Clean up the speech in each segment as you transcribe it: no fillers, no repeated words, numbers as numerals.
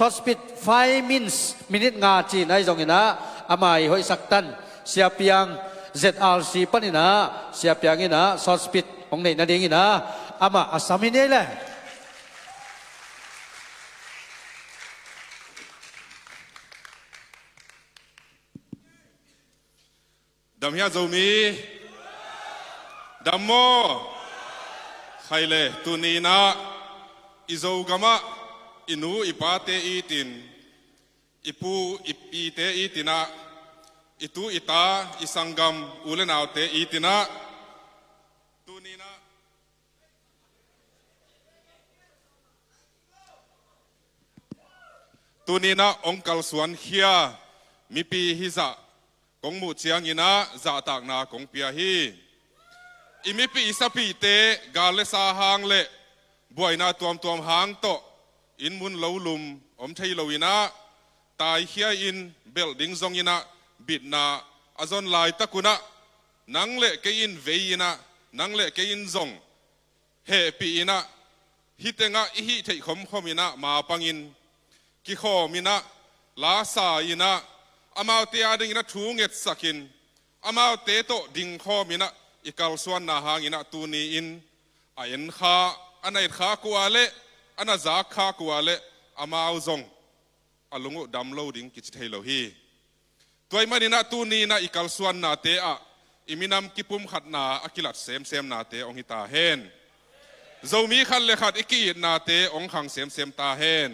short speed 5 minute nga chi nai zong ina amai hoi saktan siapiang ZRC panina siapiang ina short speed ong nei na ding ina ama asamine le dam hiya zomi dammo khaile tunina izogama inu ipate itin ipu ipite itina itu ita isangam ulenaute itina tunina tunina ongkal suan hia mipi hiza kong mu chiang ina za tak na kong pia hi imipi isapi te gale sa hang le buaina tuam hang to in mun lo lum om thei lo ina tai hia in building zong ina bit na azon lai takuna nang le ke in veina nang le ke in zong he pi ina hitenga hi thei khom ina ma pangin ki khomina la sa ina amau te ading ina thu nget sakin amau te to ding khomina ikal suan na hangina tuni in ayen kha anai kha kuale ana za kha kuale amau zong alungu dam loading ki thei lo hi toy manina tuni na ikal suan na te a iminam kipum khat na akilat sem na te ong hita hen zomi khan le khat iki na te ong khang sem ta hen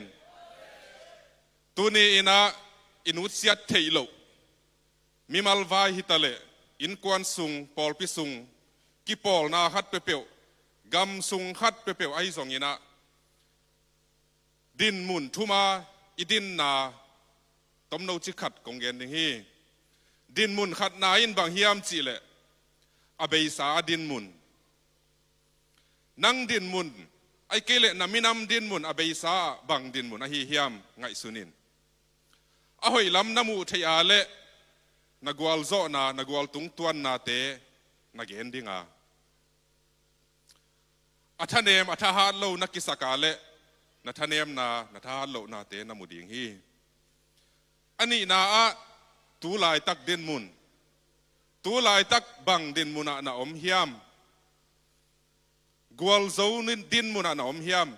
tuni ina inut siat thei lo mimal vai hitale in kwan sung pol pi sung ki pol na khat pe peu gam sung khat pe peu ai zong ina din mun thuma idin na tom no chi khat kong gen ding hi din mun khat na in bang hiam chi le abei sa din mun nang din mun ai kele na minam din mun abei sa bang din mun a hi hiam ngai sunin ahoi lam namu thei a le nagwal zo na nagwal tung tuan na te nagen dinga athanem athahat lo nakisakale nathanem na nathahat lo na te namuding hi ani na a tu lai tak din mun tu lai tak bang din muna na om hiam gwal zo nin din muna na om hiam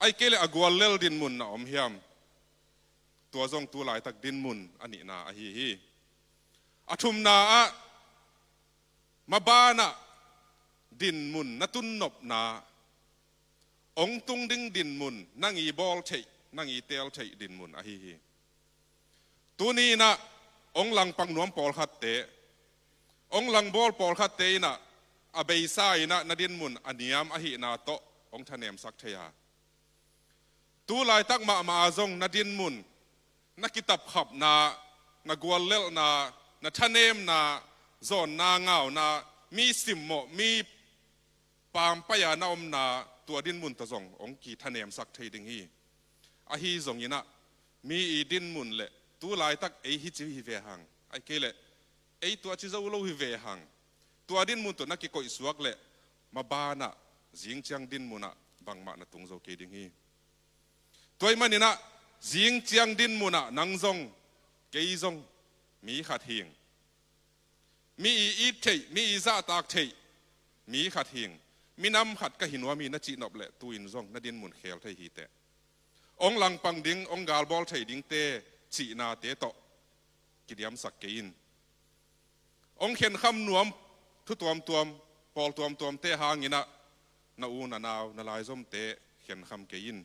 ai kele agwal lel din mun na om hiamตัวซองตัวหลายตักดินมุนอันนี้นาอฮีฮีอาทุมนาอะมาบ้านะดินมุนนัตุนนบนาองตุงดิ้งดินมุนนั่งอีบอลเฉยนั่งอีเตลเฉยดินมุนอฮีฮีตัวนี้นะองหลังปังนวมปอลขัดเตะองหลังบอลปอลขัดเตะนะอเบยไซนะนดินมุนอันนี้อฮีนาโตองทะเนมสักเทียตัวหลายตักมาซงนดินมุนนักกิตับขับนานักวอลเลลนาทะเนมนาโซนนาเงานามีสิมโมมีปามปยานาอมนาตัวดินมุนตะซงองกีทะเนมสักเทดิงฮีอาฮีซงยินะมีอีดินมุนเละตัวลายตักไอฮิจิฮิเวหังไอเกเละไอตัวจิจะอุโลฮิเวหังตัวดินมุนตัวนักกิโกอิสวกเละมาบานะจิงจังดินมุนะบังมานะตุงโซเกดิงฮีตัวมันนี่นะจิงเจียงดินมุนะนังซงเกยซงมีขัดเฮียงมีอีเทยมีซาตากเทยมีขัดเฮียงมีน้ำขัดก็หินว่ามีนัจีนอบแหละตูอินซงนัดินมุนเขลเทยฮีเตองหลังปังดิงองกาลบอลเทยดิงเตจีนาเตโตกิดยำสักเกยินองเข็นคำนวมทุตัวมตัวมปอลตัวมเตหางินะนาอูนานาวนาลายซมเตเข็นคำเกยิน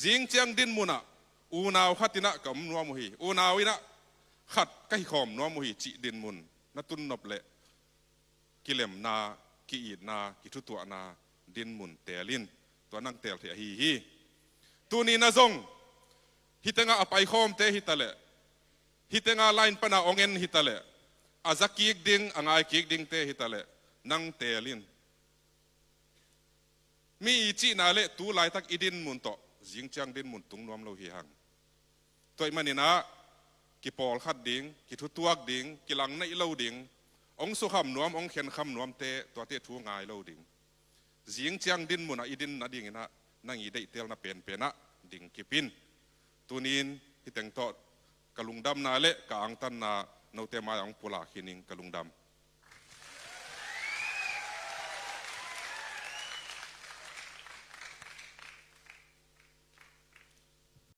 จิงเจียงดินมุนะอูนาวขัดตินะกับนัวมุฮีอูนาวินะขัดใกล้ขอมนัวมุฮีจีดินมุนนัตุนนบเละกิเลมนากิอีดนากิทุตัวนาดินมุนเตลินตัวนั่งเตลเทียฮีตัวนี้นะซงฮิตงาอภัยขอมเตฮิตะเละฮิตงาไลน์ปนาองเอ็นฮิตะเละอาจักกิกดิงอ่างไอกิกดิงเตฮิตะเละนั่งเตลินมีจีนาเละตัวลายตักอีดินมุนโตจิงจังดินมุนตุงนวมโลหิหังตัวมันนี่นะกิปอลขัดดิงกิทุตัวดิงกิลังในโลดิงองสุขำนวมองเขียนคำนวมเตตัวเตทูงายโลดิงจิงจังดินมุนอีดินนะดิงนะนั่งอีได้เตลนะเป็นนะดิงกิปิน ตัวนี้ที่แต่งต่อกะลุงดำนาเละกะอังตันนาโนเตมาของปุลาคินิงกะลุงดำ